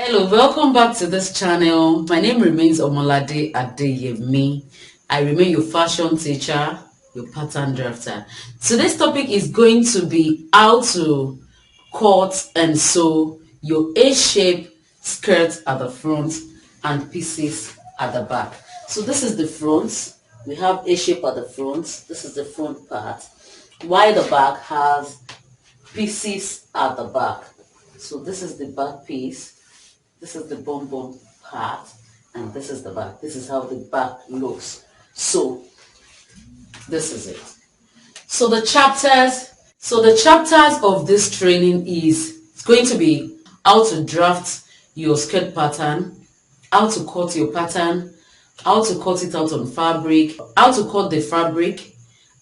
Hello, welcome back to this channel. My name remains Omolade Adeyemi. I remain your fashion teacher, your pattern drafter. Today's topic is going to be how to cut and sew your A-shape skirt at the front and pieces at the back. So this is the front. We have A-shape at the front. This is the front part. While the back has pieces at the back. So this is the back piece. This is the bum part, and this is the back. This is how the back looks. So this is it. So the chapters of this training is it's going to be how to draft your skirt pattern, how to cut your pattern, how to cut it out on fabric, how to cut the fabric,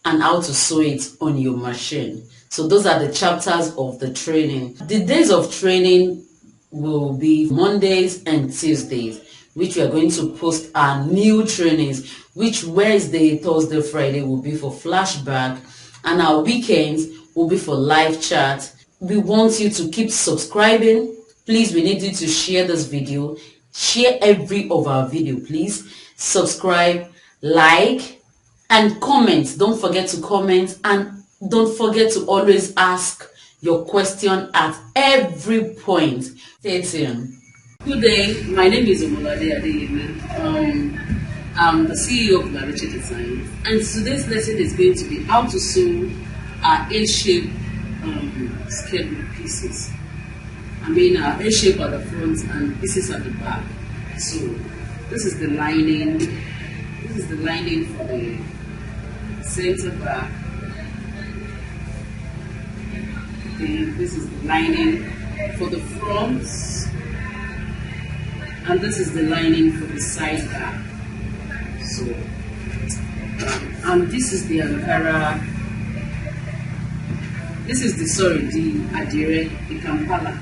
and how to sew it on your machine. So those are the chapters of the training. The days of training will be Mondays and Tuesdays, which we are going to post our new trainings, which Wednesday, Thursday, Friday will be for flashback, and our weekends will be for live chat. We want you to keep subscribing. Please, we need you to share this video. Share every of our video, please. Subscribe, like, and comment. Don't forget to comment, and don't forget to always ask your question at every point. Stay tuned. Good day, my name is Omolade Adeyemi. I'm the CEO of Lareche Designs, and today's lesson is going to be how to sew our A-shape skirt with pieces. I mean our A-shape at the front and pieces at the back. So this is the lining. This is the lining for the center back. This is the lining for the front, and this is the lining for the side back. So, and this is the Ankara. This is the Adire, the Kampala.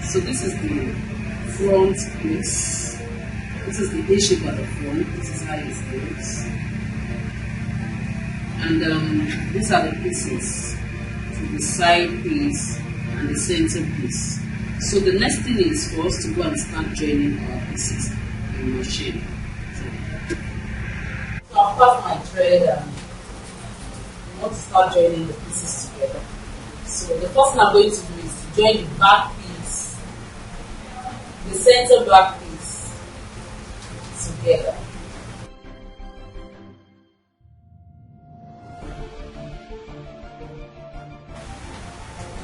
So this is the front piece. This is the A-shape at the front. This is how it looks, and these are the pieces. The side piece and the center piece. So the next thing is for us to go and start joining our pieces in the machine. So I've cut my thread and I want to start joining the pieces together. So the first thing I'm going to do is to join the back piece, the center back piece together.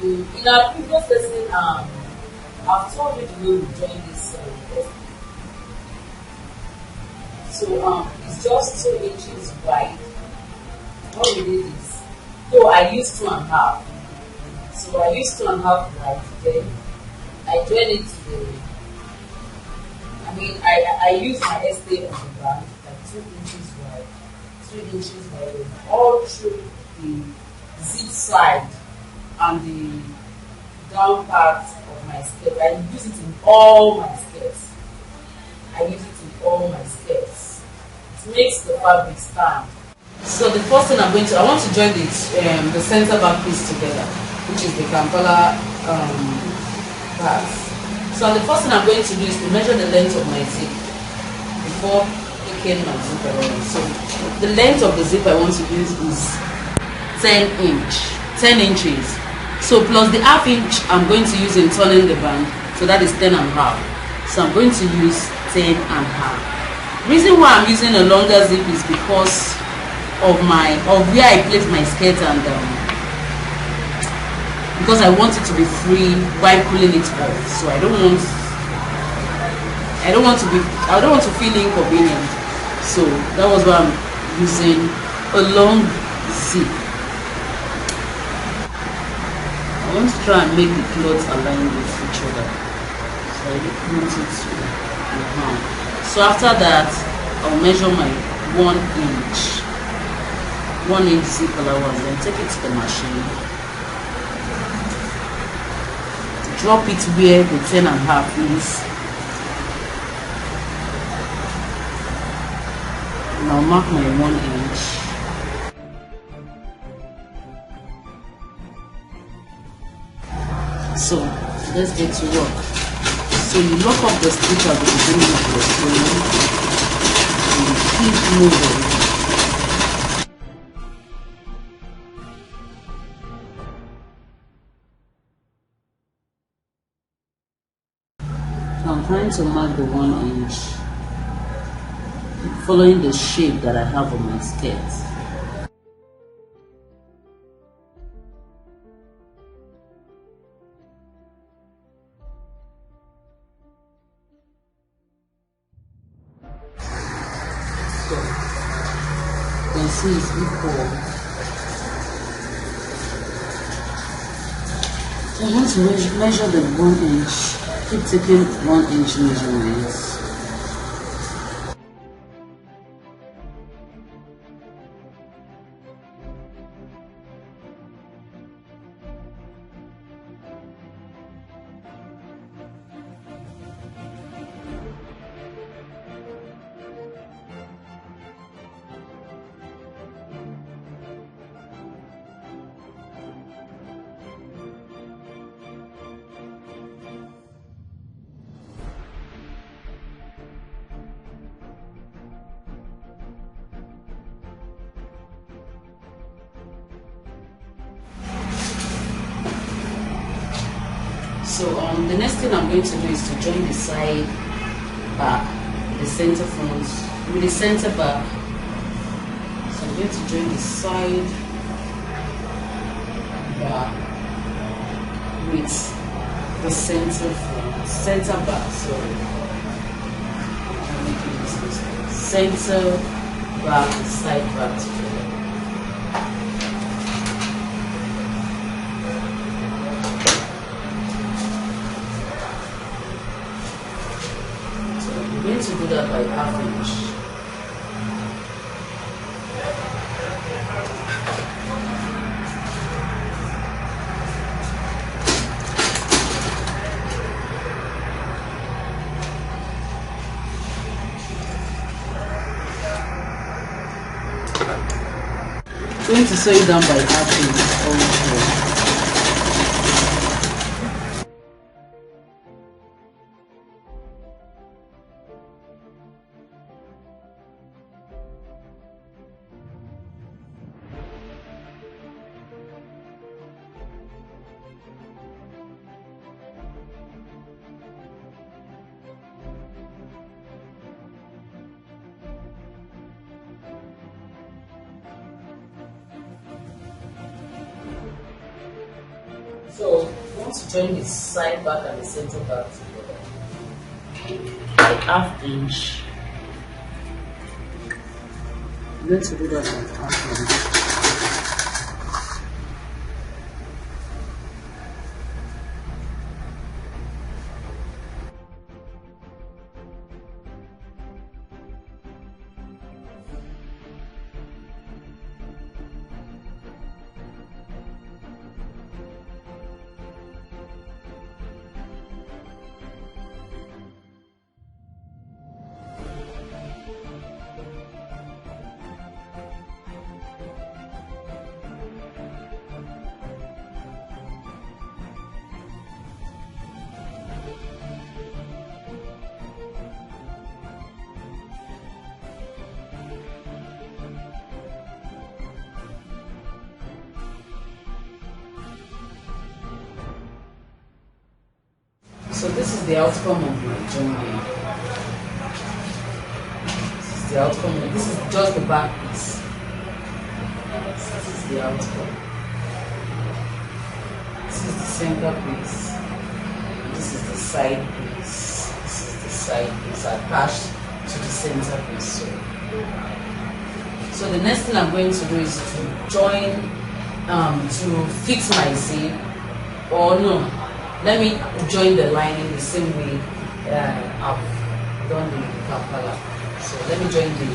In our previous lesson, I've told you the way we join this so it's just 2 inches wide. What we did is, so I used 2.5. So I used 2.5 wide, then I join it to the, I use my estate on the back, like 2 inches wide, 3 inches wide, all through the zip side and the down part of my skirt. I use it in all my skirts. It makes the fabric stand. So the first thing I want to join the center back piece together, which is the Kampala part. So the first thing I'm going to do is to measure the length of my zip before taking my zipper on. So the length of the zip I want to use is 10 inches. So plus the ½ inch I'm going to use in turning the band, so that is 10.5. So I'm going to use 10.5. Reason why I'm using a longer zip is because of where I place my skirt, and because I want it to be free while pulling it off. So I don't want to feel inconvenient. So that was why I'm using a long zip. I want to try and make the clothes align with each other. So I don't want it to be hard. So after that, I'll measure my 1 inch zip allowance, then take it to the machine. Drop it where the 10.5 is. And I'll mark my 1 inch. So let's get to work. So you lock up the stitch at the beginning of your sewing and you keep moving. So I'm trying to mark the 1 inch, following the shape that I have on my skirt. So you can see it's equal. I want to measure the 1 inch. Keep taking 1 inch measurements. So the next thing I'm going to do is to join the side back, the center front with the center back. So I'm going to join the side back with the center front, center back. Sorry, I'm making this mistake. Center back, side back together. I'm going to do that by ½ inch. I'm going to sew it down by ½ inch also. So you want to join the side back and the center back together by ½ inch. I'm going to do that by ½ inch. So this is the outcome of my joining. This is the outcome. This is just the back piece. This is the outcome. This is the center piece. This is the side piece. This is the side piece attached to the center piece. So the next thing I'm going to do is to join, to fix my zip, or no. Let me join the lining the same way I've done the Kampala. So let me join the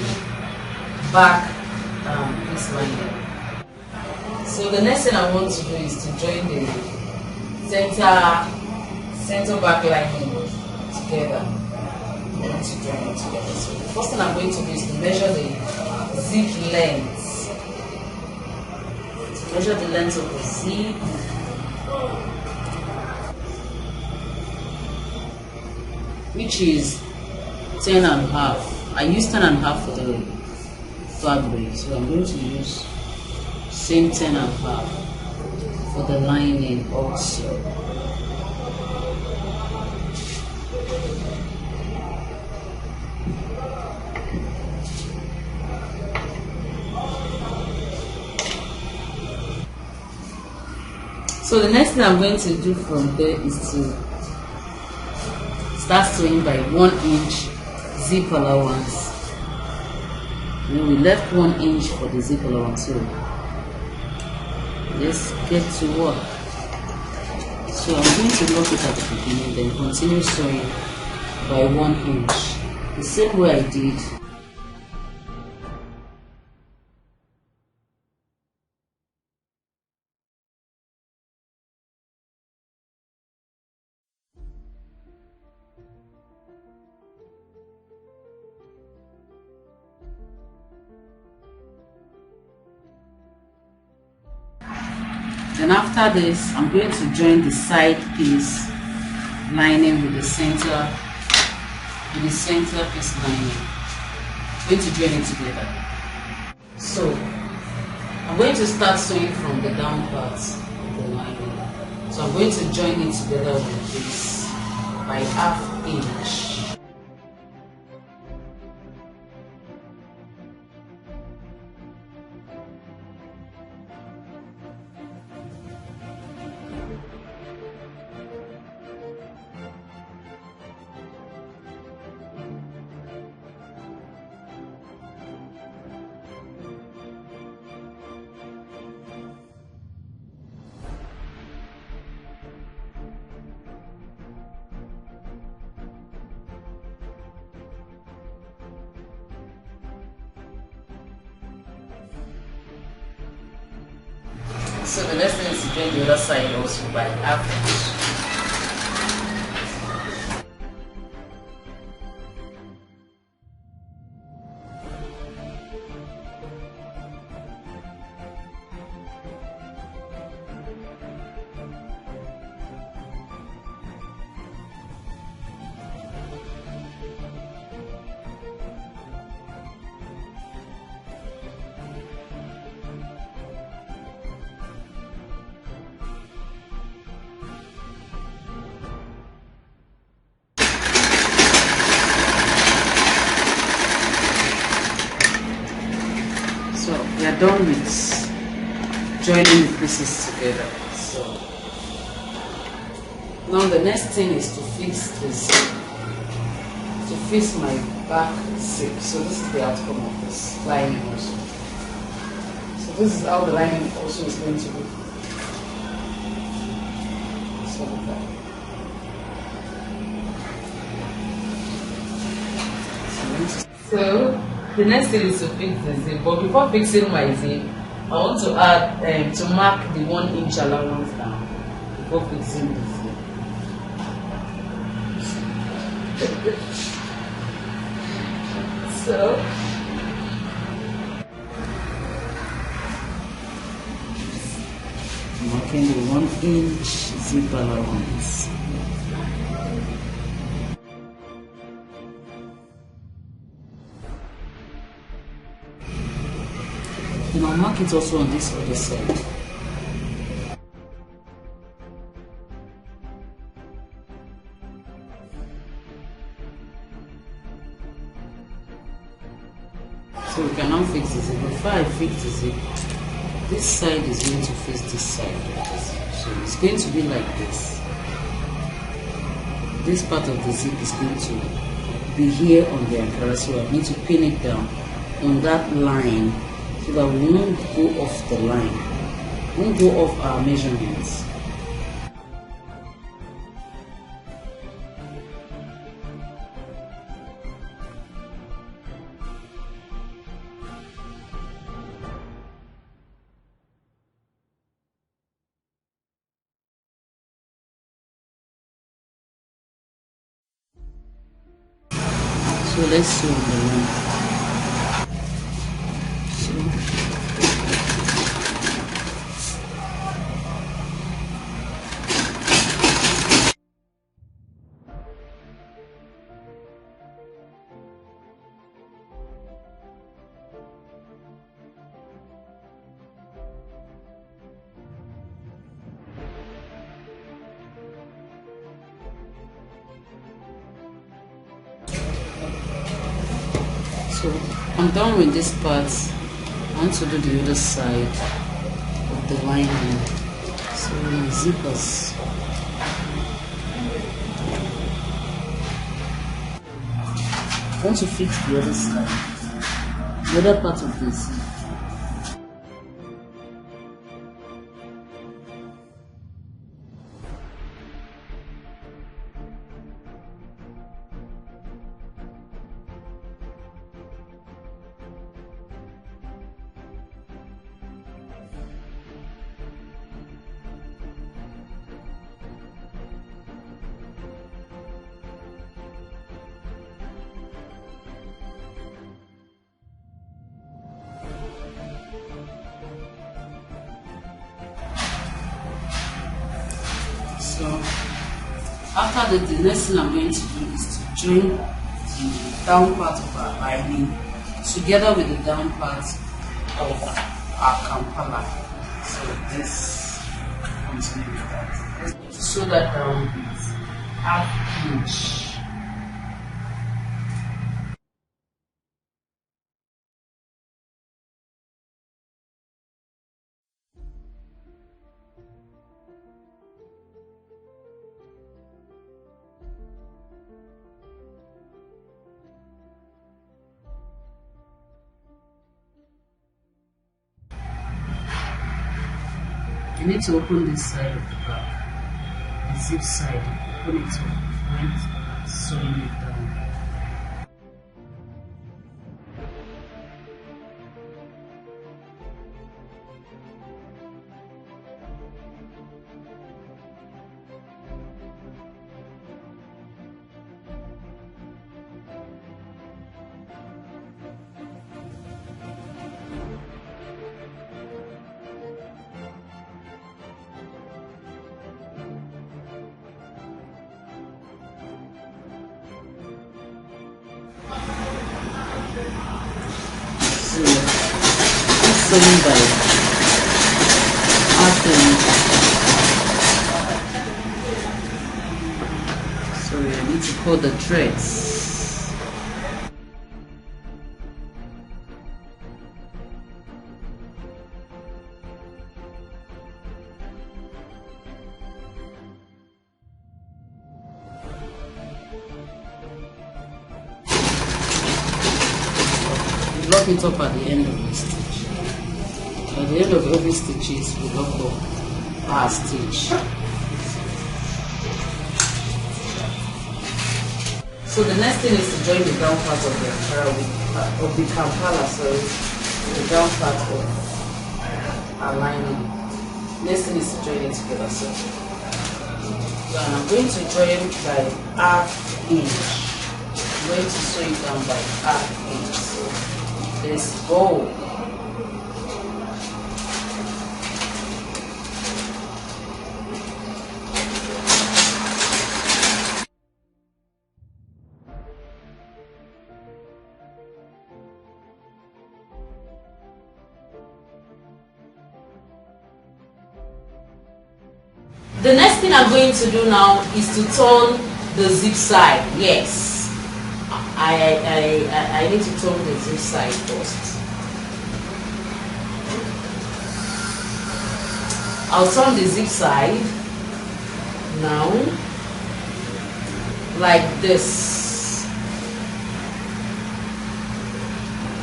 back piece lining. So the next thing I want to do is to join the center back lining together. I want to join it together. So the first thing I'm going to do is to measure the zip length. To measure the length of the zip. which is 10 and a half. I use 10 and a half for the fabric, so I'm going to use same 10 and a half for the lining also. So the next thing I'm going to do from there is to start sewing by 1 inch zip allowance. And then we left 1 inch for the zip allowance. So let's get to work. So I'm going to lock it at the beginning, then continue sewing by 1 inch, the same way I did. Then after this, I'm going to join the side piece lining with the center piece lining. I'm going to join it together. So I'm going to start sewing from the down part of the lining. So I'm going to join it together with this by 1/2 inch. So the next thing is to join the other side also by 1/2 inch. So we are done with joining the pieces together. So now the next thing is to fix this, to fix my back zip. So this is the outcome of this lining also. So this is how the lining also is going to be. So the next thing is to fix the zip, but before fixing my zip, I want to add to mark the 1 inch allowance down before fixing the zip. So marking the 1 inch zip allowance. Then I'll mark it also on this other side. So we can now fix the zip. Before I fix the zip, this side is going to face this side. So it's going to be like this. This part of the zip is going to be here on the Ankara, so I need to pin it down on that line so that we won't go off the line, won't go off our measurements. So let's sew on the line. So I'm done with this part. I want to do the other side of the lining. So my zippers. I want to fix the other side, the other part of the zip. So after the next thing I'm going to do is to join the down part of our lining together with the down part of our Kampala. So this continue with that. Let's sew that down with half inch. You need to open this side of the back, the zip side, open it up when sewing it down. So sewing by half inch. So you need to cut the threads. Lock it up at the end of the stitch. At the end of every stitches, we lock up our stitch. So the next thing is to join the down part of the Ankara with the Kampala, the down part of our lining. Next thing is to join it together. So I'm going to join by half inch. I'm going to sew it down by half inch. So let's go. The next thing I'm going to do now is to turn the zip side. Yes, I need to turn the zip side first. I'll turn the zip side now like this.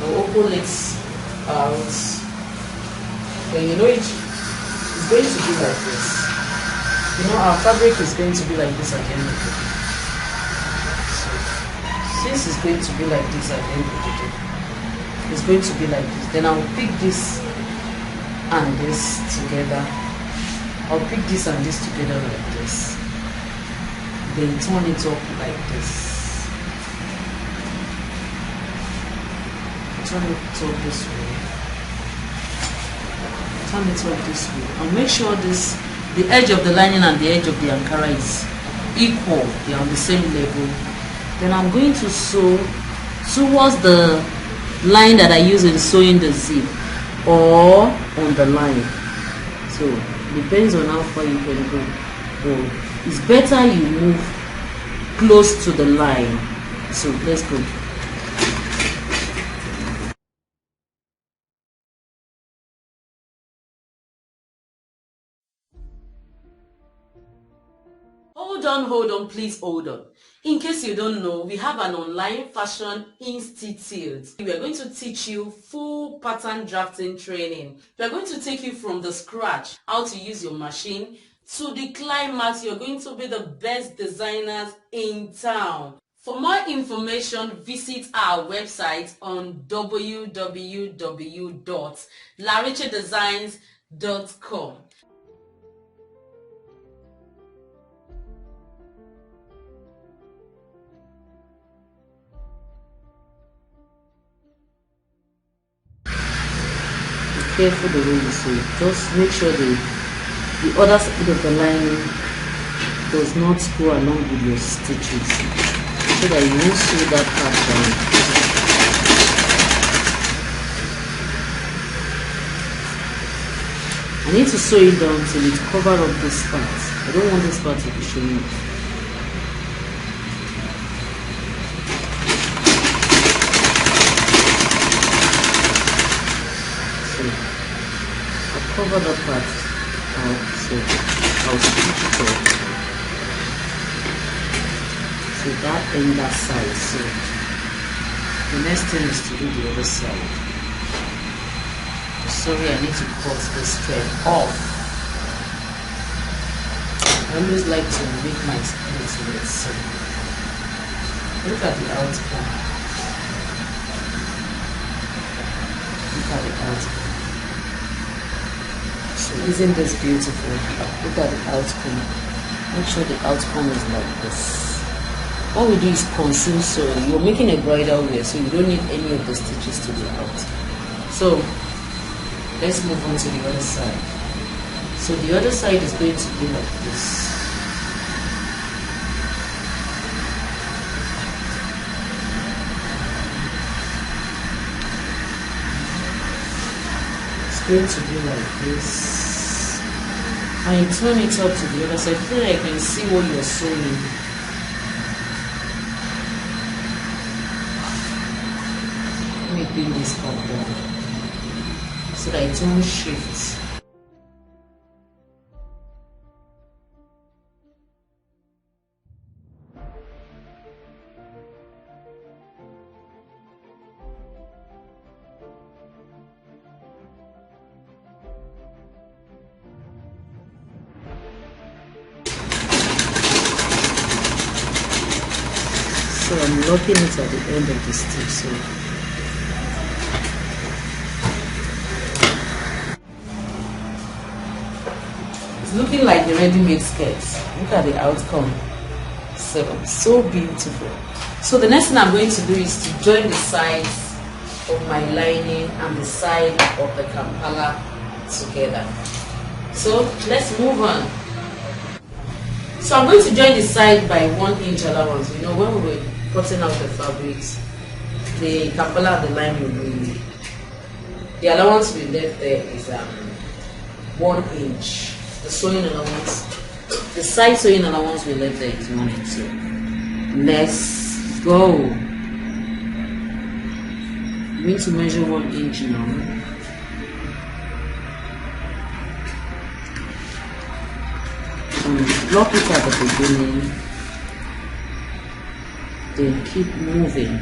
I'll open it out. Then you know it's going to be like this. You know, our fabric is going to be like this at the end of the day. So, since it's going to be like this at the end of the day, it's going to be like this. Then I'll pick this and this together. I'll pick this and this together like this. Then turn it up like this. Turn it up this way. Turn it up this way. And make sure the edge of the lining and the edge of the Ankara is equal, they are on the same level. Then I'm going to sew towards the line that I use in sewing the zip or on the line. So depends on how far you can go. But it's better you move close to the line. So let's go. on, please hold on. In case you don't know, we have an online fashion institute. We are going to teach you full pattern drafting training. We are going to take you from the scratch, how to use your machine, to the climax. You're going to be the best designers in town. For more information, visit our website on www.larichedesigns.com. Careful the way you sew it. Just make sure the other side of the lining does not go along with your stitches, so that you won't sew that part down. I need to sew it down till it covers up this part. I don't want this part to be showing. Cover the part out, so I'll stitch it up. So that and that side. So the next thing is to do the other side. Sorry, I need to cut this thread off. I always like to make my splits with. So look at the outcome. Look at the outcome. So isn't this beautiful? Look at the outcome. Make sure the outcome is like this. What we do is conceal sewing. You're making a bridal wear, so you don't need any of the stitches to be out. So let's move on to the other side. So the other side is going to be like this. Going to be like this, and you turn it up to the other side so that I can see what you're sewing. Let me bring this up down so that it won't shift. So I'm locking it at the end of the stitch. So it's looking like the ready-made skirts. Look at the outcome. So beautiful. So the next thing I'm going to do is to join the sides of my lining and the side of the Kampala together. So let's move on. So I'm going to join the side by 1 inch allowance. You know, when we were cutting out the fabrics, the Kampala and the line will be, the allowance we left there is 1 inch. The sewing allowance, the side sewing allowance we left there is 1 inch. So let's go. You need to measure 1 inch now. Block it at the beginning, then keep moving.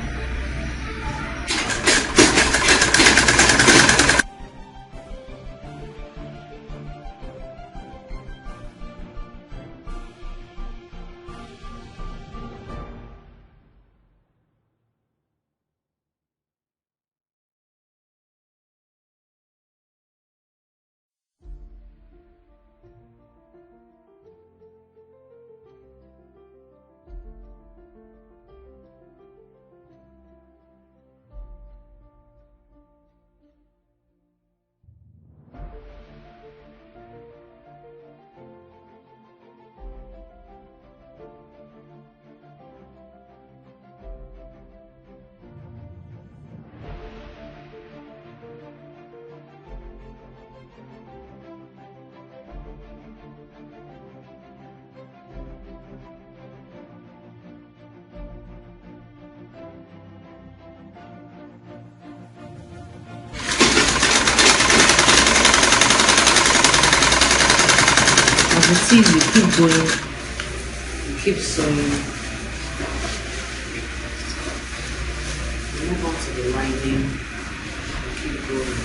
As you see, you keep going, keep sewing. Move on to the lining. Keep going.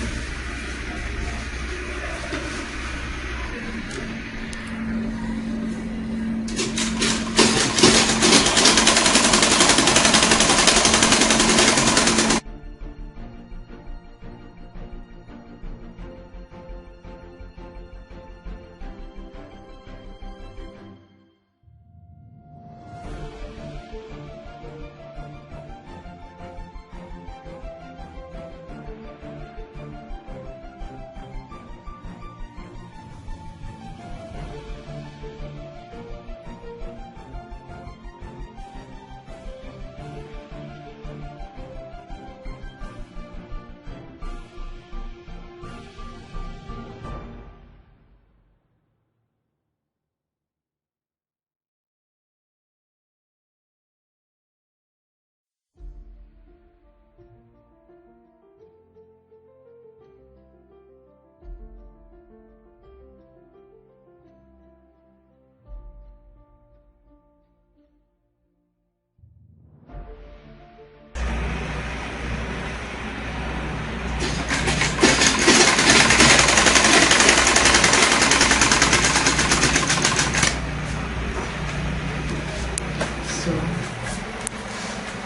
So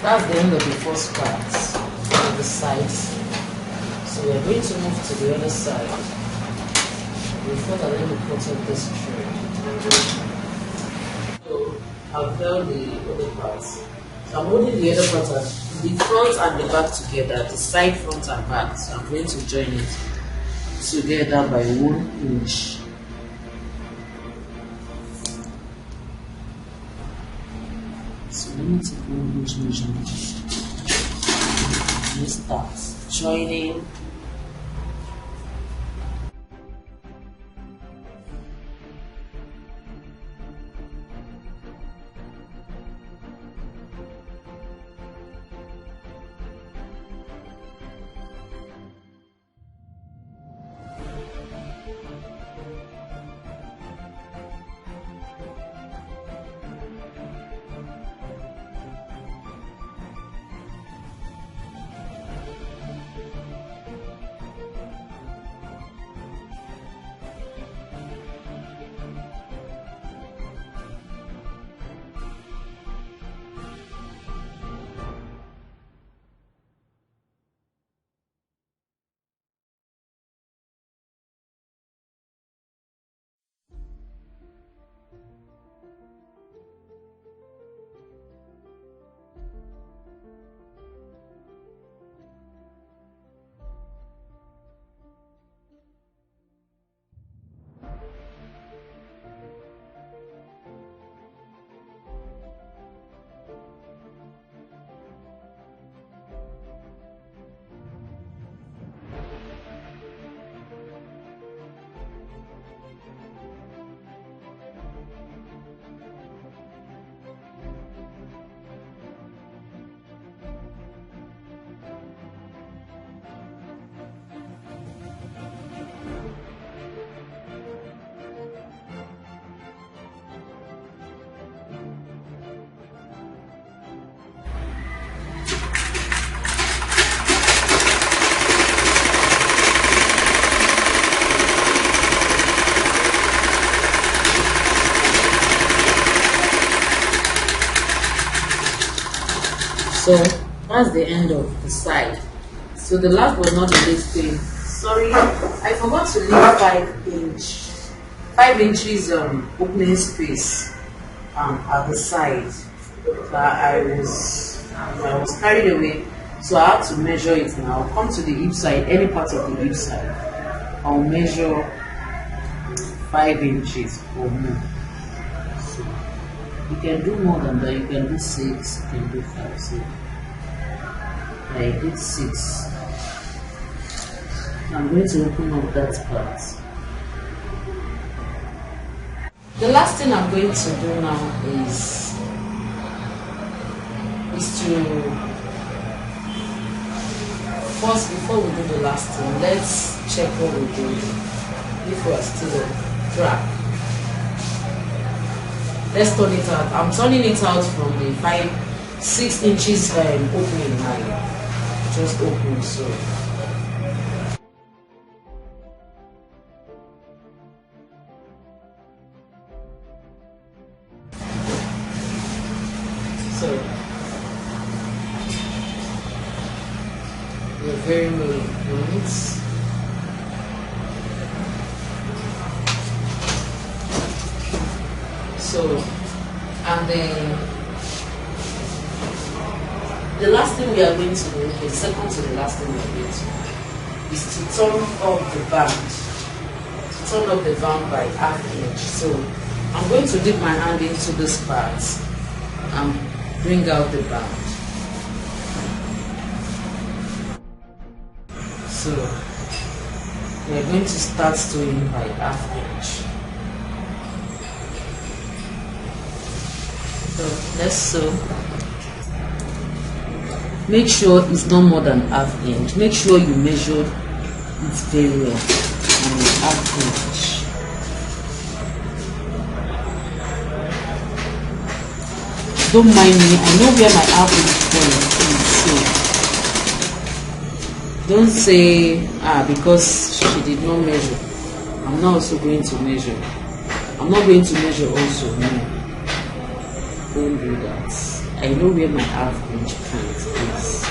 that's the end of the first part on the sides. So we're going to move to the other side. Before that, let me cut off this thread. So I've held the other parts. So I'm holding the other part, the front and the back together, the side, front and back. So I'm going to join it together by 1 inch. So let me take 1 inch measurement. Let's start joining. So that's the end of the side. So the last but not the least thing, sorry, I forgot to leave 5 inches opening space at the side. I was carried away, so I had to measure it now. I'll come to the hip side, any part of the hip side. I'll measure 5 inches or more. So you can do more than that, you can do 6, you can do 5. So I did 6. I'm going to open up that part. The last thing I'm going to do now is to first, before we do the last thing, let's check what we're doing if we are still on track. Let's turn it out. I'm turning it out from the 6 inches opening I just opened. So we're very many points. So, and then the last thing we are going to do, the second to the last thing we are going to do, is to turn up the band. To turn up the band by ½ inch. So I'm going to dip my hand into this part and bring out the band. So we are going to start sewing by ½ inch. So let's sew. Make sure it's not more than ½ inch. Make sure you measure it very well. And ½ inch. Don't mind me. I know where my ½ inch point is. So don't say because she did not measure, I'm not also going to measure. I'm not going to measure also. No. Don't do that. I know where my ½ inch point is.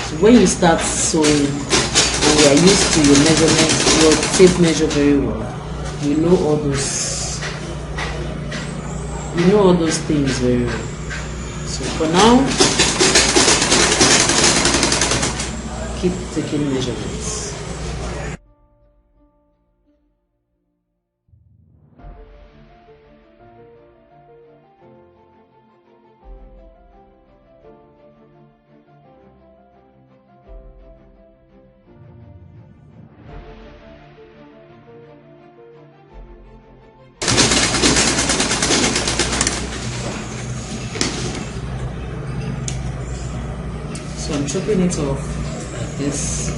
So when you start sewing and you are used to your measurement, your tape measure very well, you know all those things very well. So for now, keep taking measurements. So I'm chopping it off like this.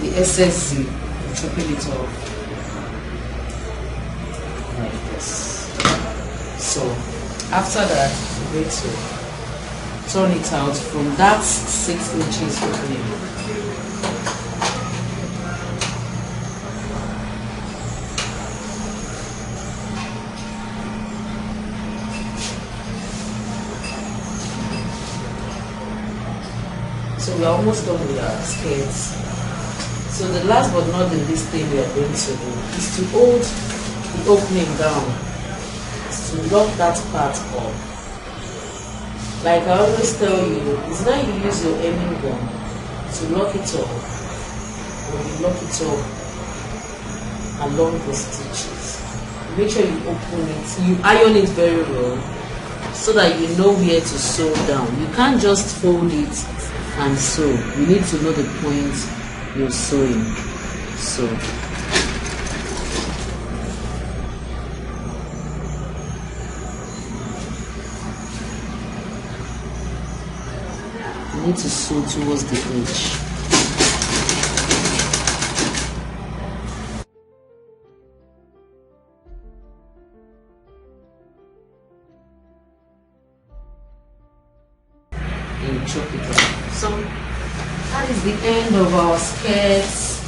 The SSC, I'm chopping it off like this. So after that, I'm going to turn it out from that 6 inches opening. So we are almost done with our skirts. So the last but not the least thing we are going to do is to hold the opening down, to lock that part up. Like I always tell you, it's not you use your hemming gun to lock it up, or you lock it up along the stitches. Make sure you open it, you iron it very well so that you know where to sew down. You can't just fold it and sew. You need to know the point you're sewing. So you need to sew towards the edge. And chop it up. So that is the end of our skirts.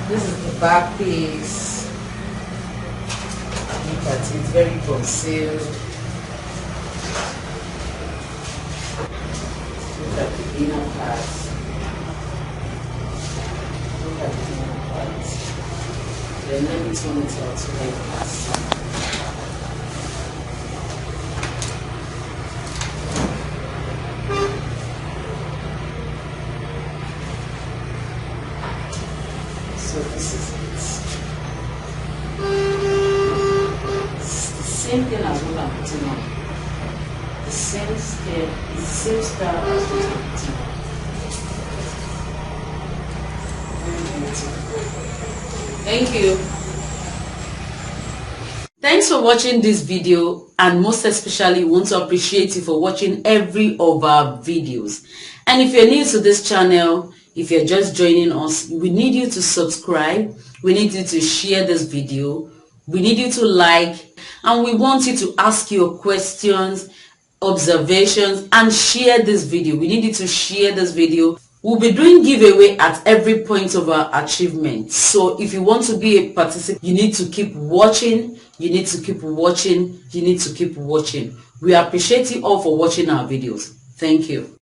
This is the back piece. Look at it, very concealed. Look at the inner part. Look at the inner part. Then let me turn it out like this. So this is it. It's the same thing as what I'm putting on. The same style, the same style as what I'm putting on. Very beautiful. Thank you. Thanks for watching this video, and most especially want to appreciate you for watching every of our videos. And if you're new to this channel, if you're just joining us, we need you to subscribe. We need you to share this video We need you to like, and we want you to ask your questions, observations, and share this video. We need you to share this video. We'll be doing giveaway at every point of our achievement. So if you want to be a participant, you need to keep watching. You need to keep watching. You need to keep watching. We appreciate you all for watching our videos. Thank you.